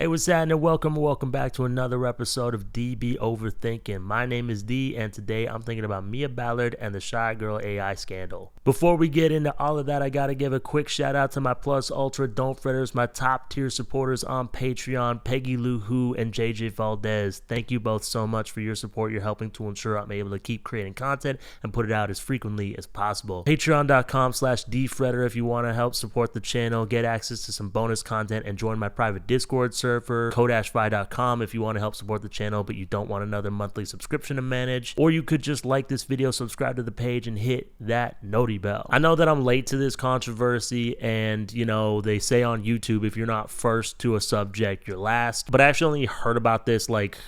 Hey, what's happening? Welcome back to another episode of DB Overthinking. My name is D, and today I'm thinking about Mia Ballard and the Shy Girl AI scandal. Before we get into all of that, I gotta give a quick shout out to my Plus Ultra Don't Fritters, my top tier supporters on Patreon, Peggy Lou Who and JJ Valdez. Thank you both so much for your support. You're helping to ensure I'm able to keep creating content and put it out as frequently as possible. Patreon.com/DFretter if you want to help support the channel, get access to some bonus content, and join my private Discord server. Kodashfy.com if you want to help support the channel but you don't want another monthly subscription to manage. Or you could just like this video, subscribe to the page, and hit that noti bell. I know that I'm late to this controversy, and you know, they say on YouTube, if you're not first to a subject, you're last. But I actually only heard about this like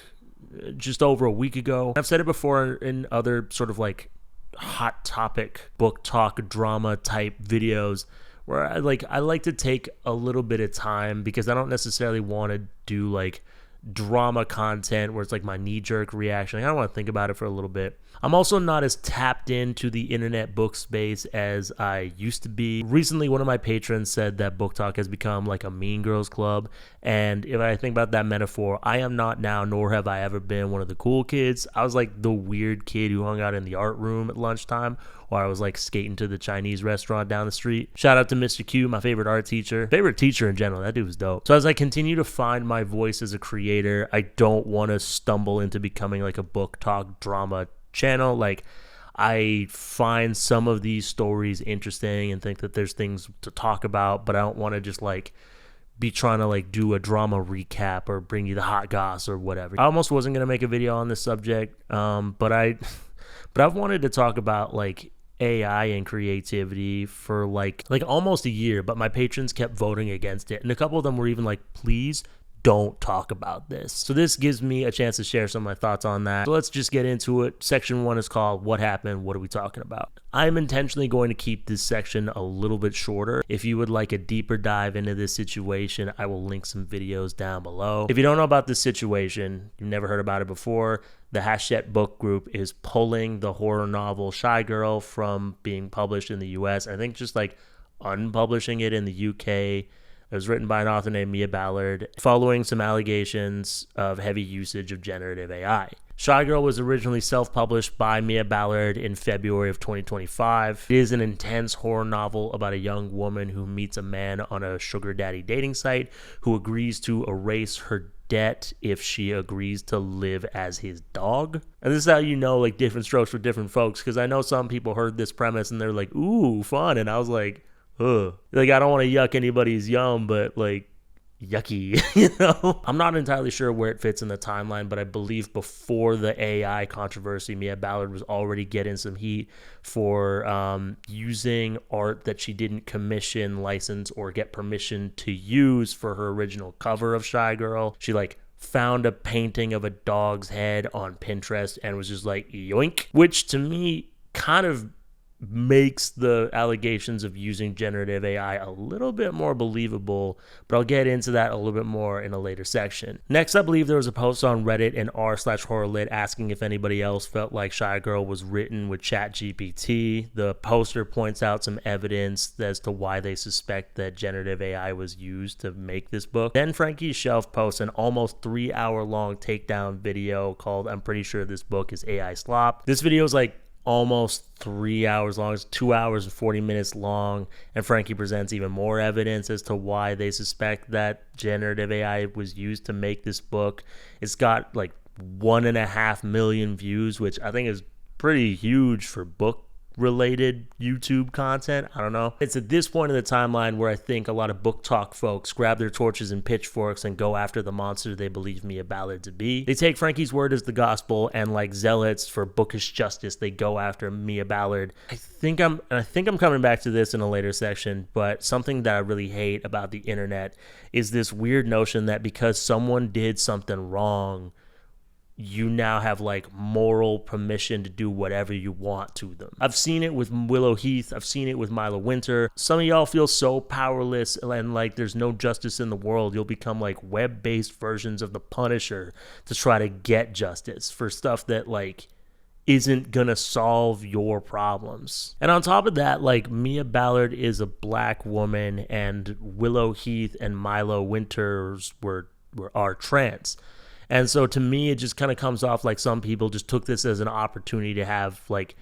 just over a week ago. I've said it before in other sort of like hot topic book talk drama type videos, where I like to take a little bit of time because I don't necessarily want to do like drama content where it's like my knee-jerk reaction. I don't want to think about it for a little bit. I'm also not as tapped into the internet book space as I used to be. Recently, one of my patrons said that Book Talk has become like a Mean Girls Club. And if I think about that metaphor, I am not now, nor have I ever been one of the cool kids. I was like the weird kid who hung out in the art room at lunchtime, or I was like skating to the Chinese restaurant down the street. Shout out to Mr. Q, my favorite art teacher. Favorite teacher in general. That dude was dope. So as I continue to find my voice as a creator, I don't want to stumble into becoming like a book talk drama channel. Like, I find some of these stories interesting and think that there's things to talk about, but I don't want to just like be trying to like do a drama recap or bring you the hot goss or whatever. I almost wasn't gonna make a video on this subject, but I've wanted to talk about like AI and creativity for like almost a year, but my patrons kept voting against it, and a couple of them were even like, please don't talk about this. So this gives me a chance to share some of my thoughts on that. So let's just get into it. Section 1 is called What Happened? What are we talking about? I'm intentionally going to keep this section a little bit shorter. If you would like a deeper dive into this situation, I will link some videos down below. If you don't know about this situation, you've never heard about it before, the Hachette Book Group is pulling the horror novel Shy Girl from being published in the US. I think just like unpublishing it in the UK. It was written by an author named Mia Ballard, following some allegations of heavy usage of generative AI. Shy Girl was originally self-published by Mia Ballard in February of 2025. It is an intense horror novel about a young woman who meets a man on a sugar daddy dating site who agrees to erase her debt if she agrees to live as his dog. And this is how you know like different strokes for different folks, because I know some people heard this premise and they're like, ooh, fun. And I was like, ugh. Like, I don't want to yuck anybody's yum, but like, yucky, you know? I'm not entirely sure where it fits in the timeline, but I believe before the AI controversy, Mia Ballard was already getting some heat for using art that she didn't commission, license, or get permission to use for her original cover of Shy Girl. She like found a painting of a dog's head on Pinterest and was just like, yoink, which to me kind of makes the allegations of using generative AI a little bit more believable, but I'll get into that a little bit more in a later section. Next, I believe there was a post on Reddit in r/horrorlit asking if anybody else felt like Shy Girl was written with ChatGPT. The poster points out some evidence as to why they suspect that generative AI was used to make this book. Then Frankie Shelf posts an almost 3-hour-long takedown video called I'm Pretty Sure This Book is AI Slop. This video is like almost 3 hours long. It's 2 hours and 40 minutes long, and Frankie presents even more evidence as to why they suspect that generative AI was used to make this book. It's got like 1.5 million views, which I think is pretty huge for book related YouTube content. I don't know. It's at this point in the timeline where I think a lot of book talk folks grab their torches and pitchforks and go after the monster they believe Mia Ballard to be. They take Frankie's word as the gospel, and like zealots for bookish justice, they go after Mia Ballard. I think I'm coming back to this in a later section, but something that I really hate about the internet is this weird notion that because someone did something wrong, you now have like moral permission to do whatever you want to them. I've seen it with Willow Heath. I've seen it with Milo Winter. Some of y'all feel so powerless and like there's no justice in the world. You'll become like web-based versions of the Punisher to try to get justice for stuff that like isn't gonna solve your problems. And on top of that, like Mia Ballard is a black woman and Willow Heath and Milo Winters were are trans. And so to me, it just kind of comes off like some people just took this as an opportunity to have like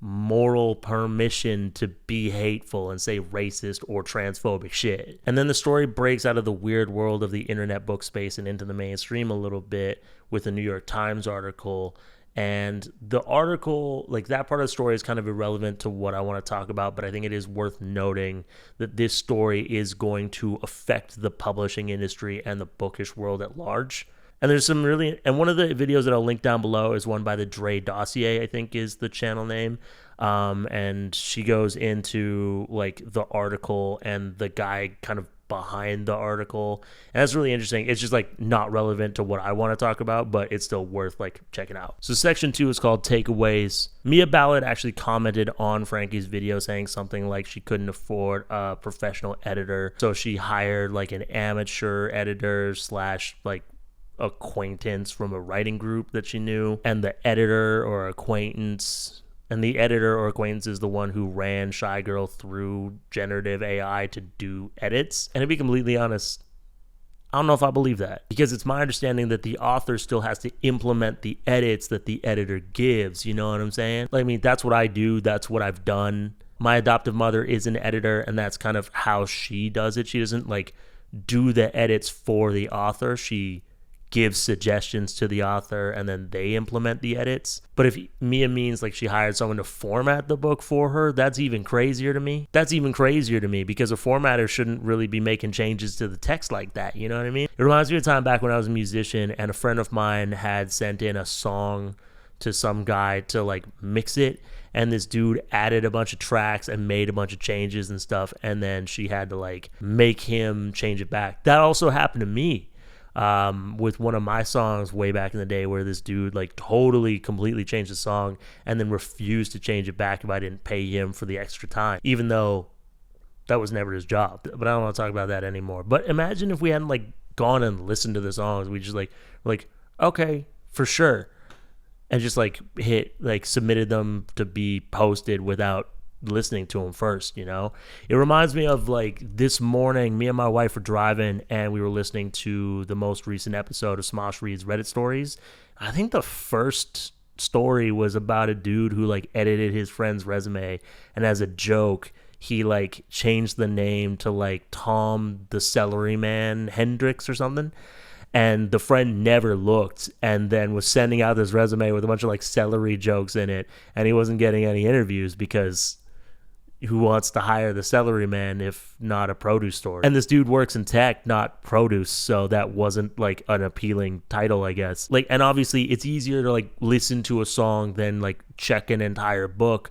moral permission to be hateful and say racist or transphobic shit. And then the story breaks out of the weird world of the internet book space and into the mainstream a little bit with a New York Times article. And the article, like that part of the story is kind of irrelevant to what I want to talk about, but I think it is worth noting that this story is going to affect the publishing industry and the bookish world at large. And there's some really, and one of the videos that I'll link down below is one by the Dre Dossier, I think is the channel name. And she goes into like the article and the guy kind of behind the article. And that's really interesting. It's just like not relevant to what I want to talk about, but it's still worth like checking out. So section 2 is called Takeaways. Mia Ballard actually commented on Frankie's video saying something like she couldn't afford a professional editor. So she hired like an amateur editor slash like acquaintance from a writing group that she knew, and the editor or acquaintance is the one who ran Shy Girl through generative AI to do edits. And to be completely honest, I don't know if I believe that, because it's my understanding that the author still has to implement the edits that the editor gives. You know what I'm saying? I mean, that's what I do. That's what I've done. My adoptive mother is an editor, and that's kind of how she does it. She doesn't like do the edits for the author. She gives suggestions to the author and then they implement the edits. But if Mia means like she hired someone to format the book for her, that's even crazier to me. That's even crazier to me, because a formatter shouldn't really be making changes to the text like that. You know what I mean? It reminds me of a time back when I was a musician and a friend of mine had sent in a song to some guy to like mix it, and this dude added a bunch of tracks and made a bunch of changes and stuff, and then she had to like make him change it back. That also happened to me with one of my songs way back in the day, where this dude like totally completely changed the song and then refused to change it back if I didn't pay him for the extra time, even though that was never his job. But I don't want to talk about that anymore. But imagine if we hadn't like gone and listened to the songs. We just like okay, for sure, and just like submitted them to be posted without listening to them first. You know, it reminds me of like this morning, me and my wife were driving and we were listening to the most recent episode of Smosh Reads Reddit Stories. I think the first story was about a dude who like edited his friend's resume, and as a joke he like changed the name to like Tom the Celery Man Hendricks or something. And the friend never looked, and then was sending out this resume with a bunch of like celery jokes in it, and he wasn't getting any interviews because who wants to hire the celery man if not a produce store? And this dude works in tech, not produce, so that wasn't like an appealing title, I guess. Like, and obviously it's easier to like listen to a song than like check an entire book.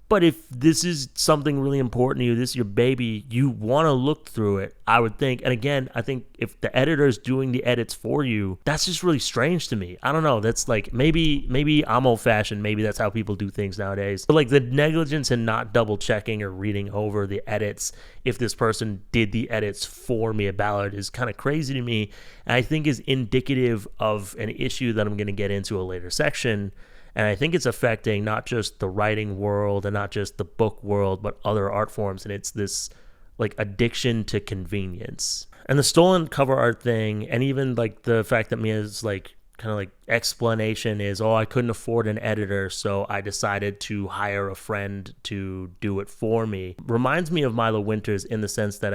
But if this is something really important to you, this is your baby, you want to look through it, I would think. And again, I think if the editor is doing the edits for you, that's just really strange to me. I don't know. That's like, maybe I'm old fashioned. Maybe that's how people do things nowadays. But like the negligence in not double checking or reading over the edits, if this person did the edits for Mia Ballard, is kind of crazy to me. And I think is indicative of an issue that I'm going to get into a later section. And I think it's affecting not just the writing world and not just the book world, but other art forms. And it's this like addiction to convenience. And the stolen cover art thing, and even like the fact that Mia's like kind of like explanation is, oh, I couldn't afford an editor, so I decided to hire a friend to do it for me, reminds me of Milo Winters in the sense that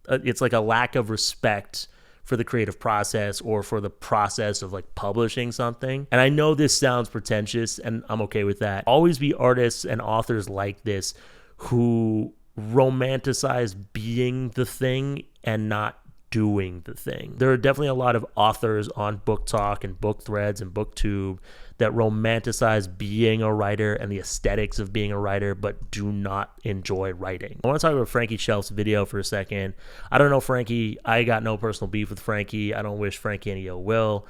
it's like a lack of respect for the creative process or for the process of like publishing something. And I know this sounds pretentious, and I'm okay with that. Always be artists and authors like this who romanticize being the thing and not doing the thing. There are definitely a lot of authors on Book Talk and Book Threads and BookTube that romanticize being a writer and the aesthetics of being a writer, but do not enjoy writing. I want to talk about Frankie Shelf's video for a second. I don't know Frankie. I got no personal beef with Frankie. I don't wish Frankie any ill will.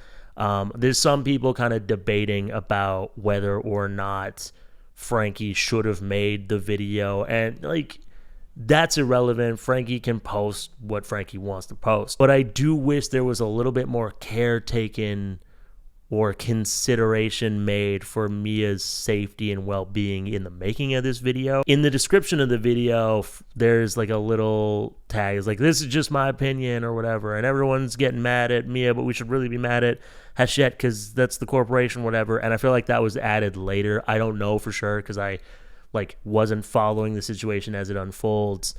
There's some people kind of debating about whether or not Frankie should have made the video, and like, that's irrelevant. Frankie can post what Frankie wants to post. But I do wish there was a little bit more care taken or consideration made for Mia's safety and well-being in the making of this video. In the description of the video, there's like a little tag. It's like, this is just my opinion or whatever, and everyone's getting mad at Mia, but we should really be mad at Hachette because that's the corporation, whatever. And I feel like that was added later. I don't know for sure because I wasn't following the situation as it unfolds.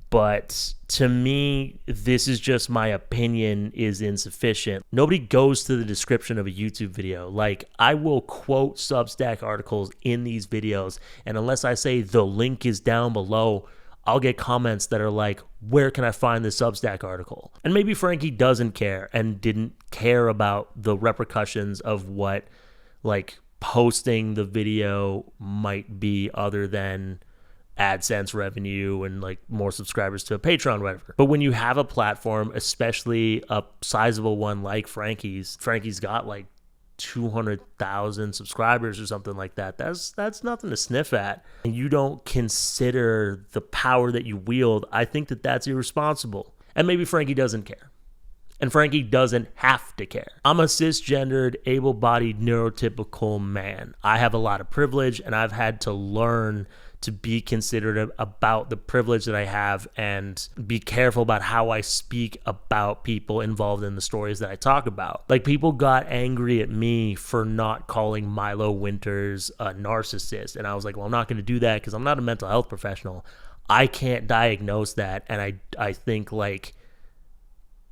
But to me, this is just my opinion is insufficient. Nobody goes to the description of a YouTube video. Like, I will quote Substack articles in these videos, and unless I say the link is down below, I'll get comments that are like, where can I find this Substack article? And maybe Frankie doesn't care and didn't care about the repercussions of what like posting the video might be, other than AdSense revenue and like more subscribers to a Patreon or whatever. But when you have a platform, especially a sizable one like Frankie's got like 200,000 subscribers or something like that. That's nothing to sniff at. And you don't consider the power that you wield. I think that that's irresponsible. And maybe Frankie doesn't care. And Frankie doesn't have to care. I'm a cisgendered, able-bodied, neurotypical man. I have a lot of privilege, and I've had to learn to be considerate about the privilege that I have and be careful about how I speak about people involved in the stories that I talk about. Like, people got angry at me for not calling Milo Winters a narcissist. And I was like, well, I'm not going to do that because I'm not a mental health professional. I can't diagnose that. And I think like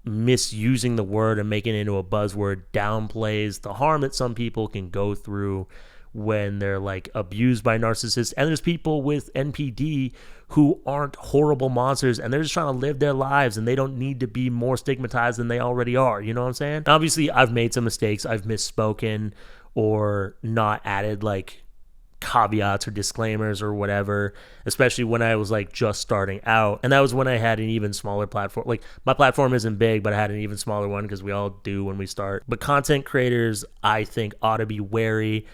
misusing the word and making it into a buzzword downplays the harm that some people can go through when they're like abused by narcissists. And there's people with NPD who aren't horrible monsters, and they're just trying to live their lives, and they don't need to be more stigmatized than they already are. You know what I'm saying? Obviously, I've made some mistakes. I've misspoken or not added like caveats or disclaimers or whatever, especially when I was like just starting out. And that was when I had an even smaller platform. Like, my platform isn't big, but I had an even smaller one because we all do when we start. But content creators, I think, ought to be wary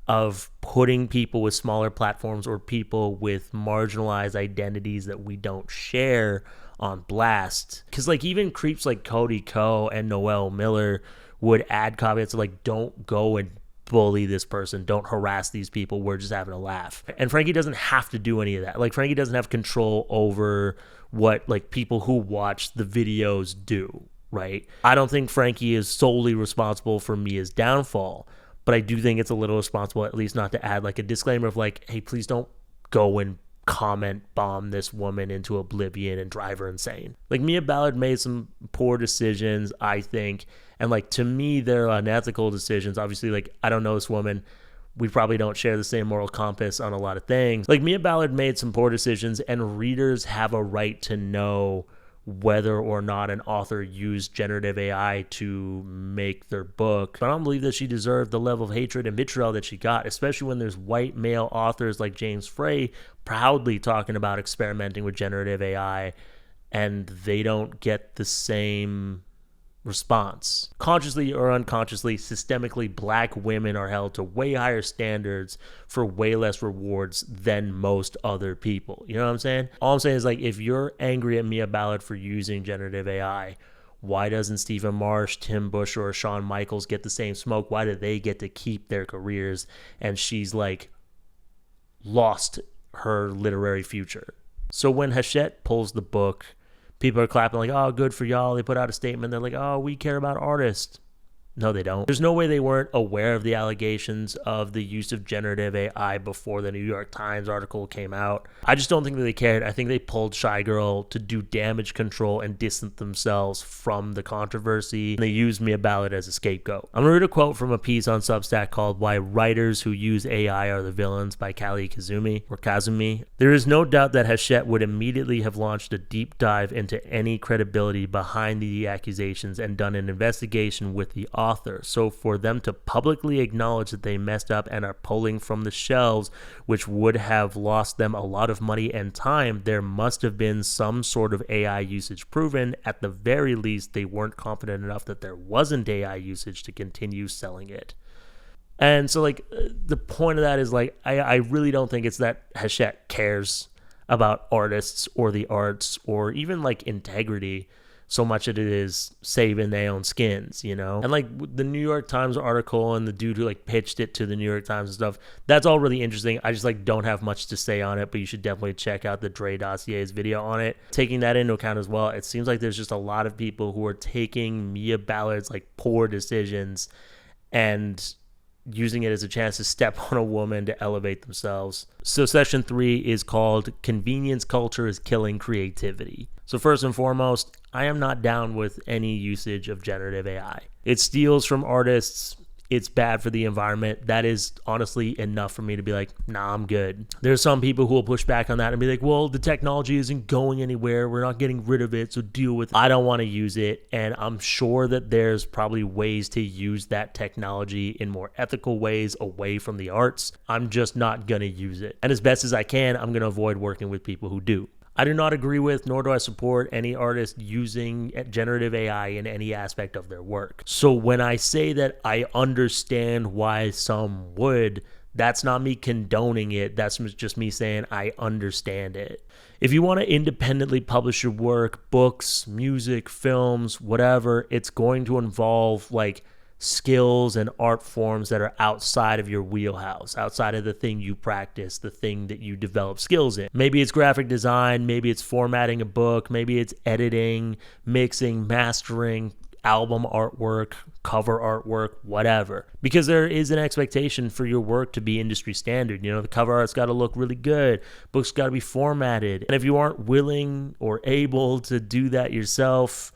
of putting people with smaller platforms or people with marginalized identities that we don't share on blast. Because like even creeps like Cody Ko and Noel Miller would add caveats like, don't go and bully this person, don't harass these people, we're just having a laugh. And Frankie doesn't have to do any of that. Like, Frankie doesn't have control over what like people who watch the videos do, right? I don't think Frankie is solely responsible for Mia's downfall, but I do think it's a little responsible at least not to add like a disclaimer of like, hey, please don't go and comment bomb this woman into oblivion and drive her insane. Like, Mia Ballard made some poor decisions, I think, and like to me they're unethical decisions. Obviously, like, I don't know this woman, we probably don't share the same moral compass on a lot of things. Like, Mia Ballard made some poor decisions, and readers have a right to know whether or not an author used generative AI to make their book. But I don't believe that she deserved the level of hatred and vitriol that she got, especially when there's white male authors like James Frey proudly talking about experimenting with generative AI, and they don't get the same response. Consciously or unconsciously, systemically, black women are held to way higher standards for way less rewards than most other people. You know what I'm saying? All I'm saying is, like, if you're angry at Mia Ballard for using generative AI, why doesn't Stephen Marsh, Tim Bush, or Shawn Michaels get the same smoke? Why do they get to keep their careers and she's like lost her literary future? So when Hachette pulls the book, people are clapping like, oh, good for y'all. They put out a statement. They're like, oh, we care about artists. No, they don't. There's no way they weren't aware of the allegations of the use of generative AI before the New York Times article came out. I just don't think that they cared. I think they pulled Shy Girl to do damage control and distance themselves from the controversy. And they used Mia Ballard as a scapegoat. I'm going to read a quote from a piece on Substack called Why Writers Who Use AI Are the Villains by Callie Kazumi. There is no doubt that Hachette would immediately have launched a deep dive into any credibility behind the accusations and done an investigation with the author. So for them to publicly acknowledge that they messed up and are pulling from the shelves, which would have lost them a lot of money and time, there must have been some sort of AI usage proven. At the very least, they weren't confident enough that there wasn't AI usage to continue selling it. And so, like, the point of that is, like, I really don't think it's that Hachette cares about artists or the arts or even, like, integrity. so much of it is saving their own skins, you know? And like the New York Times article and the dude who like pitched it to the New York Times and stuff, that's all really interesting. I just like don't have much to say on it, but you should definitely check out the Dre Dossier's video on it. Taking that into account as well, it seems like there's just a lot of people who are taking Mia Ballard's like poor decisions and using it as a chance to step on a woman to elevate themselves. So section 3 is called Convenience Culture is Killing Creativity. So first and foremost, I am not down with any usage of generative AI. It steals from artists. It's bad for the environment. That is honestly enough for me to be like, nah, I'm good. There's some people who will push back on that and be like, well, the technology isn't going anywhere. We're not getting rid of it, so deal with it. I don't want to use it, and I'm sure that there's probably ways to use that technology in more ethical ways away from the arts. I'm just not going to use it. And as best as I can, I'm going to avoid working with people who do. I do not agree with, nor do I support any artist using generative AI in any aspect of their work. So when I say that I understand why some would, that's not me condoning it. That's just me saying I understand it. If you want to independently publish your work, books, music, films, whatever, it's going to involve like skills and art forms that are outside of your wheelhouse, outside of the thing you practice, the thing that you develop skills in. Maybe it's graphic design, maybe it's formatting a book, maybe it's editing, mixing, mastering, album artwork, cover artwork, whatever. Because there is an expectation for your work to be industry standard. You know, the cover art's got to look really good, books got to be formatted. And if you aren't willing or able to do that yourself,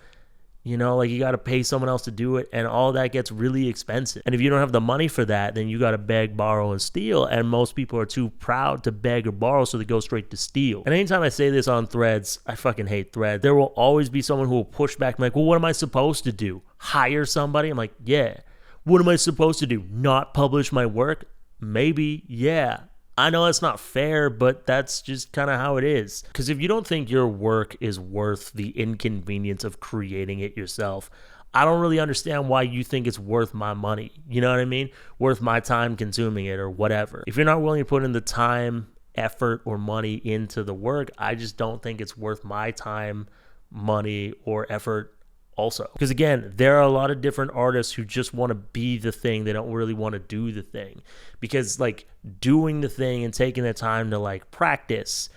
you know, like you got to pay someone else to do it, and all that gets really expensive. And if you don't have the money for that, then you got to beg, borrow, and steal. And most people are too proud to beg or borrow, so they go straight to steal. And anytime I say this on Threads, I fucking hate Threads. There will always be someone who will push back, like, well, what am I supposed to do? Hire somebody? I'm like, yeah. What am I supposed to do? Not publish my work? Maybe, yeah. I know that's not fair, but that's just kind of how it is. Because if you don't think your work is worth the inconvenience of creating it yourself, I don't really understand why you think it's worth my money. You know what I mean? Worth my time consuming it or whatever. If you're not willing to put in the time, effort, or money into the work, I just don't think it's worth my time, money, or effort also. Because again, there are a lot of different artists who just want to be the thing. They don't really want to do the thing. Because like doing the thing and taking the time to like practice,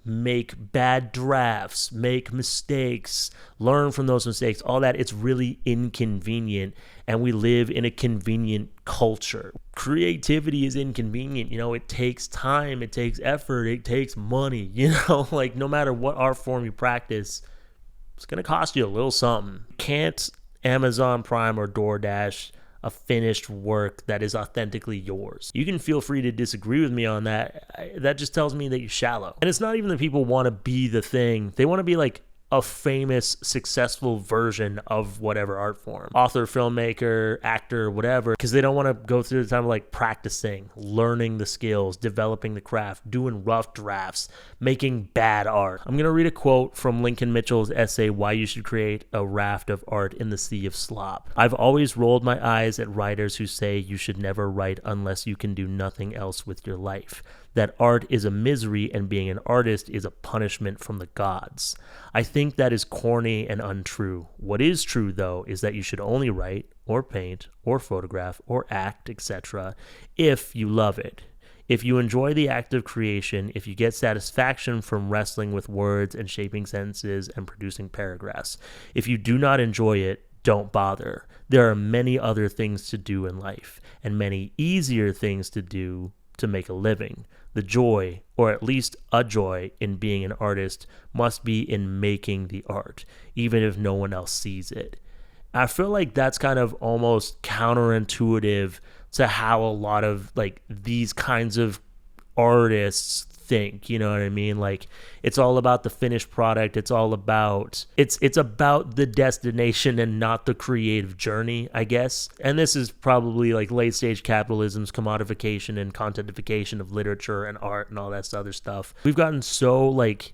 make bad drafts, make mistakes, learn from those mistakes, all that, it's really inconvenient. And we live in a convenient culture. Creativity is inconvenient. You know, it takes time, it takes effort, it takes money. You know, like no matter what art form you practice, it's going to cost you a little something. Can't Amazon Prime or DoorDash a finished work that is authentically yours? You can feel free to disagree with me on that. That just tells me that you're shallow. And it's not even that people want to be the thing. They want to be like a famous, successful version of whatever art form. Author, filmmaker, actor, whatever. Because they don't want to go through the time of like practicing, learning the skills, developing the craft, doing rough drafts, making bad art. I'm going to read a quote from Lincoln Mitchell's essay, Why You Should Create a Raft of Art in the Sea of Slop. I've always rolled my eyes at writers who say you should never write unless you can do nothing else with your life. That art is a misery and being an artist is a punishment from the gods. I think that is corny and untrue. What is true, though, is that you should only write or paint or photograph or act, etc., if you love it. If you enjoy the act of creation, if you get satisfaction from wrestling with words and shaping sentences and producing paragraphs. If you do not enjoy it, don't bother. There are many other things to do in life, and many easier things to do to make a living. The joy, or at least a joy, in being an artist must be in making the art, even if no one else sees it. I feel like that's kind of almost counterintuitive to how a lot of like these kinds of artists think, you know what I mean? Like it's all about the finished product. It's all about it's about the destination and not the creative journey, I guess. And this is probably like late stage capitalism's commodification and contentification of literature and art and all that other stuff. We've gotten so like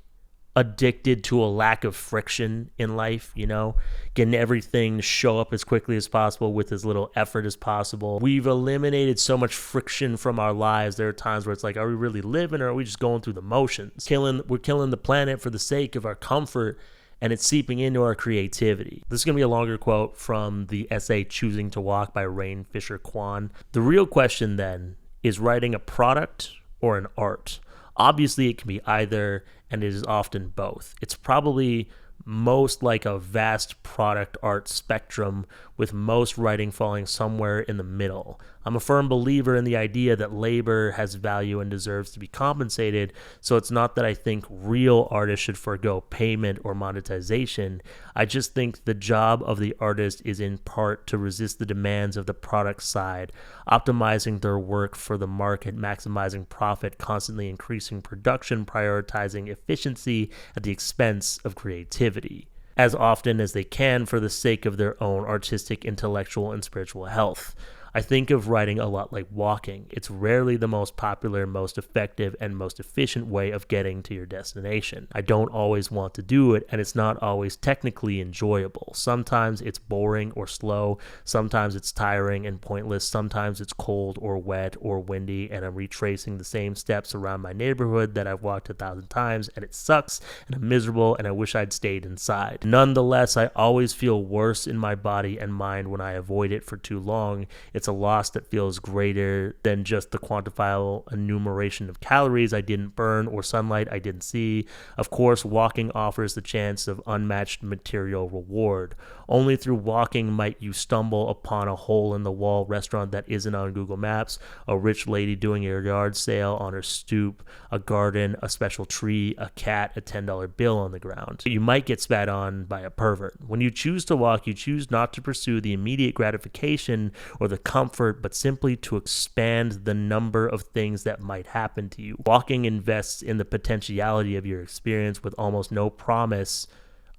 addicted to a lack of friction in life, you know, getting everything to show up as quickly as possible with as little effort as possible. We've eliminated so much friction from our lives. There are times where it's like, are we really living or are we just going through the motions? We're killing the planet for the sake of our comfort. and it's seeping into our creativity. This is going to be a longer quote from the essay Choosing to Walk by Rain Fisher Kwan. The real question then is writing a product or an art. Obviously, it can be either, and it is often both. It's probably most like a vast product art spectrum, with most writing falling somewhere in the middle. I'm a firm believer in the idea that labor has value and deserves to be compensated, so it's not that I think real artists should forego payment or monetization. I just think the job of the artist is in part to resist the demands of the product side, optimizing their work for the market, maximizing profit, constantly increasing production, prioritizing efficiency at the expense of creativity, as often as they can for the sake of their own artistic, intellectual, and spiritual health. I think of writing a lot like walking. It's rarely the most popular, most effective, and most efficient way of getting to your destination. I don't always want to do it, and it's not always technically enjoyable. Sometimes it's boring or slow. Sometimes it's tiring and pointless. Sometimes it's cold or wet or windy, and I'm retracing the same steps around my neighborhood that I've walked 1,000 times, and it sucks, and I'm miserable, and I wish I'd stayed inside. Nonetheless, I always feel worse in my body and mind when I avoid it for too long. It's a loss that feels greater than just the quantifiable enumeration of calories I didn't burn or sunlight I didn't see. Of course, walking offers the chance of unmatched material reward. Only through walking might you stumble upon a hole-in-the-wall restaurant that isn't on Google Maps, a rich lady doing a yard sale on her stoop, a garden, a special tree, a cat, a $10 bill on the ground. You might get spat on by a pervert. When you choose to walk, you choose not to pursue the immediate gratification or the comfort, but simply to expand the number of things that might happen to you. Walking invests in the potentiality of your experience with almost no promise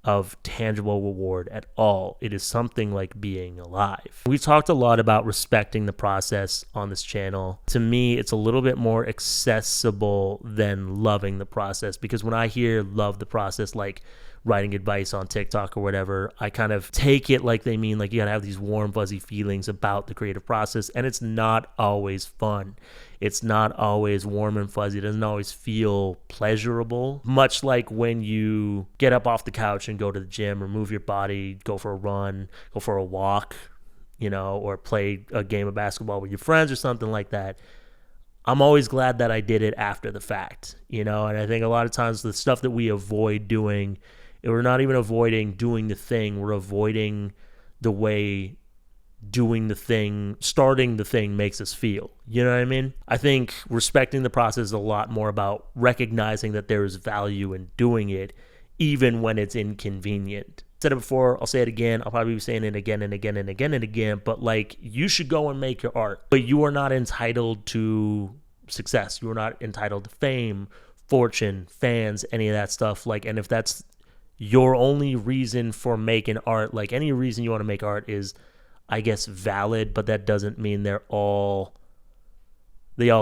of tangible reward at all. It is something like being alive. We've talked a lot about respecting the process on this channel. To me, it's a little bit more accessible than loving the process, because when I hear love the process, like writing advice on TikTok or whatever, I kind of take it like they mean like you gotta have these warm, fuzzy feelings about the creative process, and it's not always fun. It's not always warm and fuzzy. It doesn't always feel pleasurable. Much like when you get up off the couch and go to the gym or move your body, go for a run, go for a walk, or play a game of basketball with your friends or something like that. I'm always glad that I did it after the fact, and I think a lot of times the stuff that we avoid doing, we're not even avoiding doing the thing, we're avoiding the way doing the thing, starting the thing makes us feel. You know what I mean? I think respecting the process is a lot more about recognizing that there is value in doing it, even when it's inconvenient. I said it before, I'll say it again, I'll probably be saying it again and again and again and again, but like, you should go and make your art, but you are not entitled to success. You are not entitled to fame, fortune, fans, any of that stuff. Like, and if that's your only reason for making art, like any reason you want to make art is, I guess, valid, but that doesn't mean they all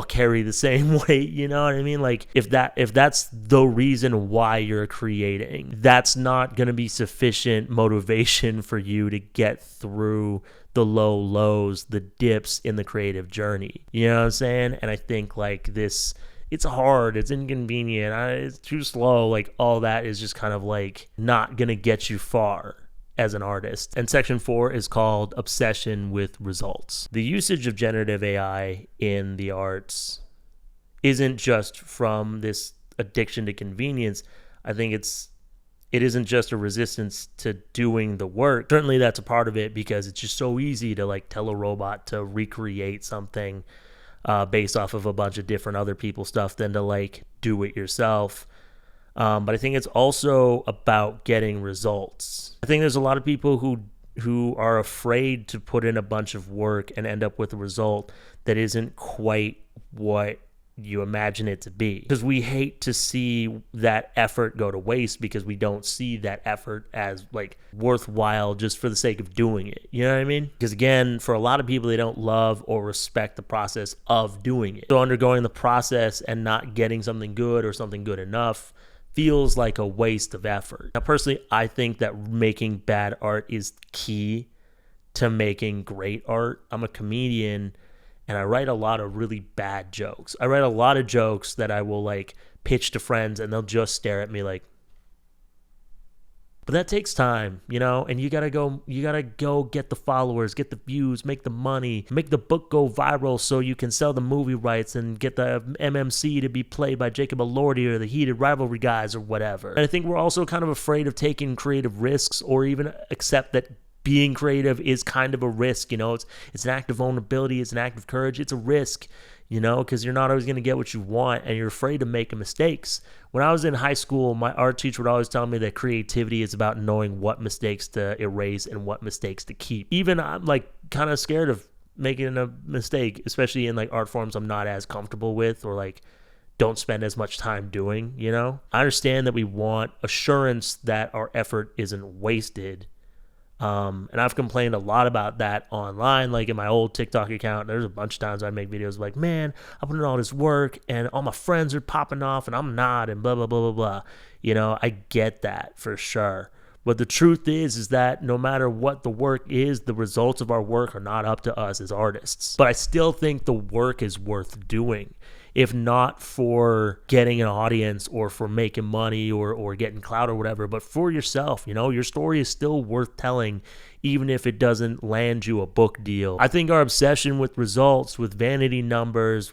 carry the same weight, you know what I mean? Like, if that's the reason why you're creating, that's not going to be sufficient motivation for you to get through the low lows, the dips in the creative journey. You know what I'm saying? And I think like this, it's hard, it's inconvenient, it's too slow, like all that is just kind of like not going to get you far as an artist. And section 4 is called Obsession with Results. The usage of generative AI in the arts isn't just from this addiction to convenience. I think it isn't just a resistance to doing the work. Certainly that's a part of it, because it's just so easy to like tell a robot to recreate something based off of a bunch of different other people's stuff than to like do it yourself. But I think it's also about getting results. I think there's a lot of people who are afraid to put in a bunch of work and end up with a result that isn't quite what you imagine it to be. Because we hate to see that effort go to waste, because we don't see that effort as like worthwhile just for the sake of doing it. You know what I mean? Because again, for a lot of people, they don't love or respect the process of doing it. So undergoing the process and not getting something good or something good enough feels like a waste of effort. Now, personally, I think that making bad art is key to making great art. I'm a comedian, and I write a lot of really bad jokes. I write a lot of jokes that I will like pitch to friends, and they'll just stare at me like, But that takes time, and you gotta go get the followers, get the views, make the money, make the book go viral so you can sell the movie rights and get the MMC to be played by Jacob Elordi or the Heated Rivalry guys or whatever. And I think we're also kind of afraid of taking creative risks, or even accept that being creative is kind of a risk. It's an act of vulnerability, it's an act of courage, it's a risk. Because you're not always going to get what you want, and you're afraid of making mistakes. When I was in high school, my art teacher would always tell me that creativity is about knowing what mistakes to erase and what mistakes to keep. Even I'm kind of scared of making a mistake, especially in art forms I'm not as comfortable with, or don't spend as much time doing, I understand that we want assurance that our effort isn't wasted. And I've complained a lot about that online, in my old TikTok account. There's a bunch of times I make videos man, I put in all this work and all my friends are popping off and I'm not, and blah, blah, blah, blah, blah. I get that for sure. But the truth is that no matter what the work is, the results of our work are not up to us as artists. But I still think the work is worth doing. If not for getting an audience or for making money or getting clout or whatever, but for yourself, your story is still worth telling, even if it doesn't land you a book deal. I think our obsession with results, with vanity numbers,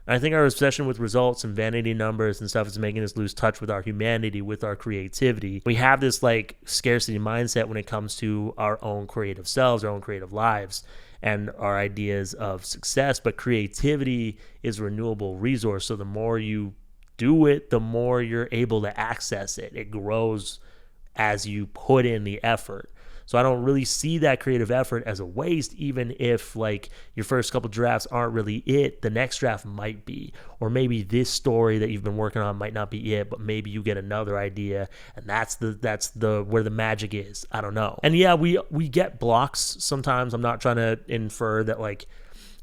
I think our obsession with results and vanity numbers and stuff is making us lose touch with our humanity, with our creativity. We have this scarcity mindset when it comes to our own creative selves, our own creative lives, and our ideas of success. But creativity is a renewable resource. So the more you do it, the more you're able to access it. It grows as you put in the effort. So I don't really see that creative effort as a waste, even if your first couple drafts aren't really it. The next draft might be, or maybe this story that you've been working on might not be it, but maybe you get another idea, and that's the where the magic is. I don't know. And yeah, we get blocks sometimes. I'm not trying to infer that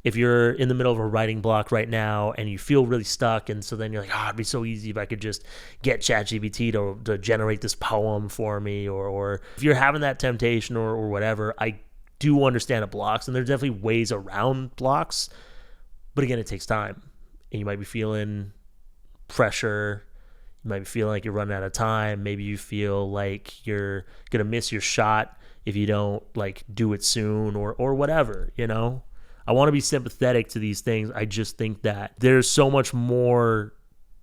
if you're in the middle of a writing block right now and you feel really stuck, and so then you're it'd be so easy if I could just get ChatGPT to generate this poem for me, or if you're having that temptation or whatever, I do understand the blocks, and there's definitely ways around blocks. But again, it takes time, and you might be feeling pressure. You might be feeling like you're running out of time. Maybe you feel like you're going to miss your shot if you don't do it soon or whatever, I want to be sympathetic to these things. I just think that there's so much more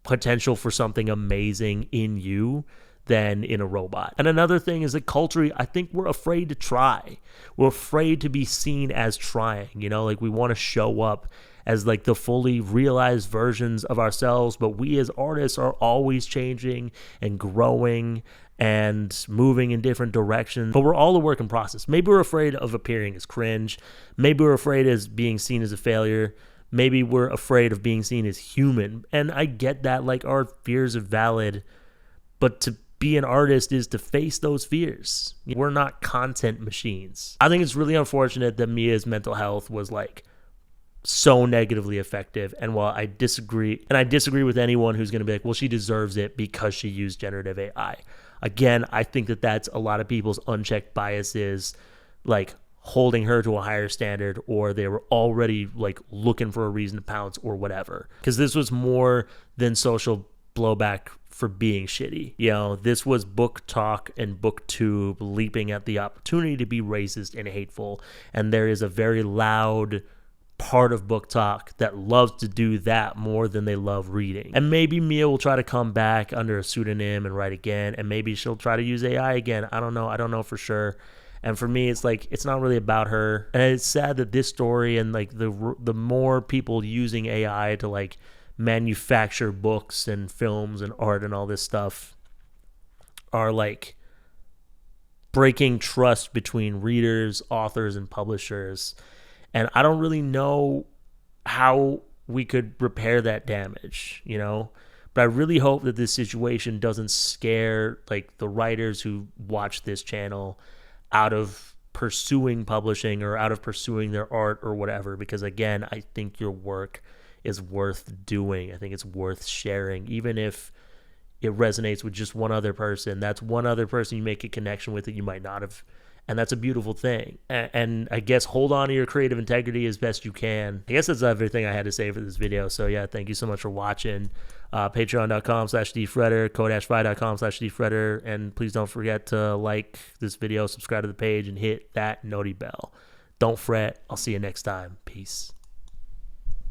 potential for something amazing in you than in a robot. And another thing is that culturally, I think we're afraid to try. We're afraid to be seen as trying, we want to show up as the fully realized versions of ourselves. But we as artists are always changing and growing and moving in different directions. But we're all a work in process. Maybe we're afraid of appearing as cringe. Maybe we're afraid of being seen as a failure. Maybe we're afraid of being seen as human. And I get that, our fears are valid. But to be an artist is to face those fears. We're not content machines. I think it's really unfortunate that Mia's mental health was so negatively effective. And while I disagree with anyone who's going to be well, she deserves it because she used generative AI. Again, I think that that's a lot of people's unchecked biases, holding her to a higher standard, or they were already looking for a reason to pounce or whatever. Because this was more than social blowback for being shitty. This was book talk and booktube leaping at the opportunity to be racist and hateful. And there is a very loud part of book talk that loves to do that more than they love reading. And maybe Mia will try to come back under a pseudonym and write again, and maybe she'll try to use AI again. I don't know for sure. And for me, it's it's not really about her. And it's sad that this story and the more people using AI to manufacture books and films and art and all this stuff are breaking trust between readers, authors, and publishers. And I don't really know how we could repair that damage, But I really hope that this situation doesn't scare the writers who watch this channel out of pursuing publishing or out of pursuing their art or whatever. Because again, I think your work is worth doing. I think it's worth sharing, even if it resonates with just one other person. That's one other person you make a connection with that you might not have And that's a beautiful thing. And I guess hold on to your creative integrity as best you can. I guess that's everything I had to say for this video. So yeah, thank you so much for watching. Patreon.com/dfredder, codashfry.com/dfredder. And please don't forget to like this video, subscribe to the page, and hit that noti bell. Don't fret. I'll see you next time. Peace.